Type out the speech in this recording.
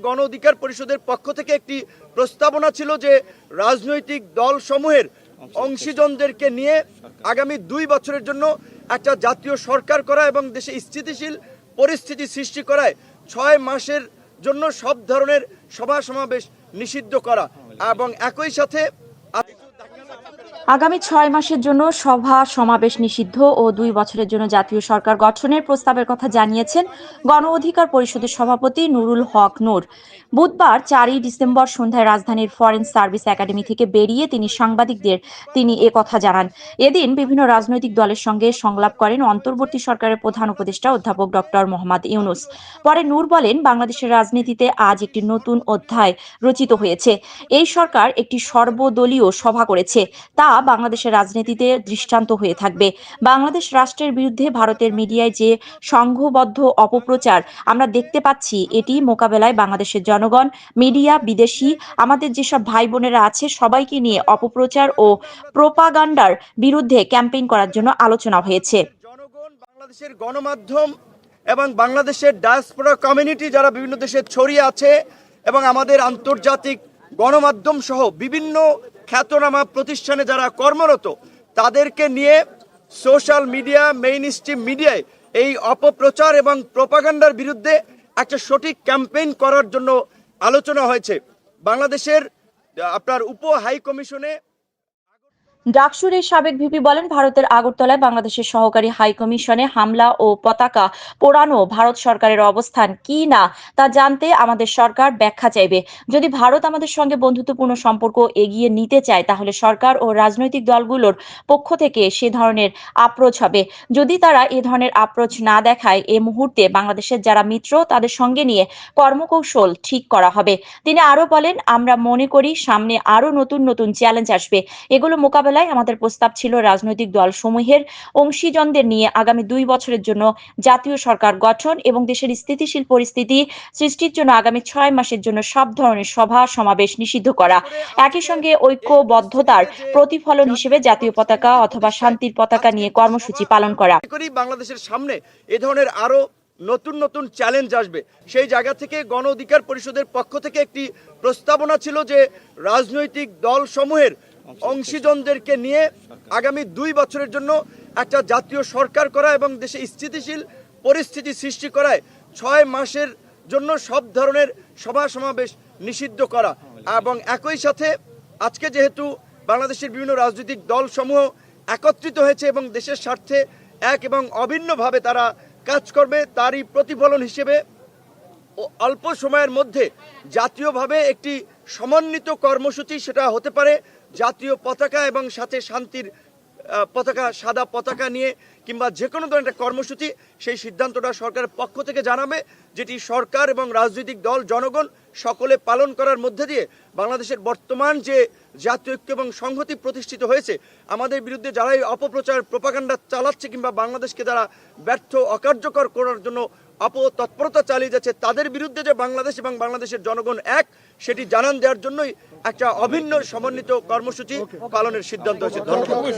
গণ অধিকার পরিষদের পক্ষ থেকে একটি প্রস্তাবনা ছিল যে রাজনৈতিক দল সমূহের অংশীজনদেরকে নিয়ে আগামী 2 বছরের জন্য একটা জাতীয় সরকার করা এবং দেশে স্থিতিশীল পরিস্থিতি সৃষ্টি করায় 6 মাসের জন্য সব ধরনের সভা সমাবেশ নিষিদ্ধ করা এবং একই সাথে আগামী 6 মাসের জন্য সভা সমাবেশ নিষিদ্ধ ও 2 বছরের জন্য জাতীয় সরকার গঠনের প্রস্তাবের কথা জানিয়েছেন গণ অধিকার পরিষদের সভাপতি নুরুল হক নূর। বুধবার 4 ডিসেম্বর সন্ধ্যায় রাজধানীর ফরেন সার্ভিস একাডেমি থেকে বেরিয়ে সাংবাদিকদের কথা জানান। এদিন বিভিন্ন রাজনৈতিক দলের সঙ্গে সংলাপ করেন অন্তর্বর্তী সরকারের প্রধান উপদেষ্টা অধ্যাপক ডক্টর মোহাম্মদ ইউনুস। পরে নূর বলেন, বাংলাদেশের রাজনীতিতে আজ একটি নতুন অধ্যায় রচিত হয়েছে। এই সরকার একটি সর্বদলীয় সভা করেছে, তা বাংলাদেশের রাজনীতিতে দৃষ্টান্ত হয়ে থাকবে। বাংলাদেশ রাষ্ট্রের বিরুদ্ধে ভারতের মিডিয়ায় যে সংঘবদ্ধ অপপ্রচার আমরা দেখতে পাচ্ছি, এটি মোকাবেলায় বাংলাদেশের জনগণ, মিডিয়া, বিদেশি আমাদের যেসব ভাই বোনেরা আছে সবাইকে নিয়ে অপপ্রচার ও প্রোপাগান্ডার বিরুদ্ধে ক্যাম্পেইন করার জন্য আলোচনা হয়েছে। জনগণ, বাংলাদেশের গণমাধ্যম এবং বাংলাদেশের ডায়াসপোরা কমিউনিটি যারা বিভিন্ন দেশে ছড়িয়ে আছে এবং আমাদের আন্তর্জাতিক গণমাধ্যম সহ বিভিন্ন খ্যাতনামা প্রতিষ্ঠানে যারা কর্মরত, তাদেরকে নিয়ে সোশ্যাল মিডিয়া, মেইন স্ট্রিম মিডিয়ায় এই অপপ্রচার এবং প্রোপাগান্ডার বিরুদ্ধে একটা সঠিক ক্যাম্পেইন করার জন্য আলোচনা হয়েছে। বাংলাদেশের আপনার উপ হাই কমিশনে ডাকসুর এই সাবেক ভিপি বলেন, ভারতের আগরতলায় বাংলাদেশের সহকারী হাই কমিশনে হামলা ও পতাকা পোড়ানো ভারত সরকারের অবস্থান কি না তা জানতে আমাদের সরকার ব্যাখ্যা চাইবে। যদি ভারত আমাদের সঙ্গে বন্ধুত্বপূর্ণ সম্পর্ক এগিয়ে নিতে চায়, তাহলে সরকার ও রাজনৈতিক দলগুলোর পক্ষ থেকে সে ধরনের আপ্রোচ হবে। যদি তারা এ ধরনের আপ্রোচ না দেখায়, এ মুহূর্তে বাংলাদেশের যারা মিত্র তাদের সঙ্গে নিয়ে কর্মকৌশল ঠিক করা হবে। তিনি আরো বলেন, আমরা মনে করি সামনে আরো নতুন নতুন চ্যালেঞ্জ আসবে। এগুলো মোকাবেলায় আমাদের প্রস্তাব ছিল রাজনৈতিক দল সমূহের অংশীজনদের নিয়ে আগামী 2 বছরের জন্য জাতীয় সরকার গঠন এবং দেশের স্থিতিশীল পরিস্থিতি সৃষ্টির জন্য আগামী 6 মাসের জন্য সব ধরনের সভা সমাবেশ নিষিদ্ধ করা। একই সঙ্গে ঐক্যবদ্ধতার প্রতিফলন হিসেবে জাতীয় পতাকা অথবা শান্তির পতাকা নিয়ে কর্মসূচি পালন করা। বাংলাদেশের সামনে এ ধরনের আরো নতুন নতুন চ্যালেঞ্জ আসবে। সেই জায়গা থেকে গণ অধিকার পরিষদের পক্ষ থেকে একটি প্রস্তাবনা ছিল যে রাজনৈতিক দল সমূহের অংশীজনদেরকে নিয়ে আগামী 2 বছরের জন্য একটা জাতীয় সরকার করা এবং দেশে স্থিতিশীল পরিস্থিতি সৃষ্টি করায় 6 মাসের জন্য সব ধরনের সভা সমাবেশ নিষিদ্ধ করা এবং একই সাথে আজকে যেহেতু বাংলাদেশের বিভিন্ন রাজনৈতিক দল সমূহ একত্রিত হয়েছে এবং দেশের স্বার্থে এক এবং অভিন্নভাবে তারা কাজ করবে, তারই প্রতিফলন হিসেবে অল্প সময়ের মধ্যে জাতীয়ভাবে একটি সমন্বিত কর্মসূচি, সেটা হতে পারে জাতীয় পতাকা এবং সাথে শান্তির পতাকা, সাদা পতাকা নিয়ে কিংবা যে কোনো ধরনের কর্মসূচি, সেই সিদ্ধান্তটা সরকারের পক্ষ থেকে জানাবে, যেটি সরকার এবং রাজনৈতিক দল, জনগণ সকলে পালন করার মধ্যে দিয়ে বাংলাদেশের বর্তমান যে জাতীয় ঐক্য এবং সংহতি প্রতিষ্ঠিত হয়েছে, আমাদের বিরুদ্ধে যারাই অপপ্রচার প্রোপাগান্ডা চালাচ্ছে কিংবা বাংলাদেশকে যারা ব্যর্থ অকার্যকর করার জন্য অপতৎপরতা চালিয়ে যাচ্ছে, তাদের বিরুদ্ধে যে বাংলাদেশ এবং বাংলাদেশের জনগণ এক, সেটি জানান দেওয়ার জন্যই একটা অভিন্ন সমন্বিত কর্মসূচি পালনের সিদ্ধান্ত হয়েছে। ধন্যবাদ।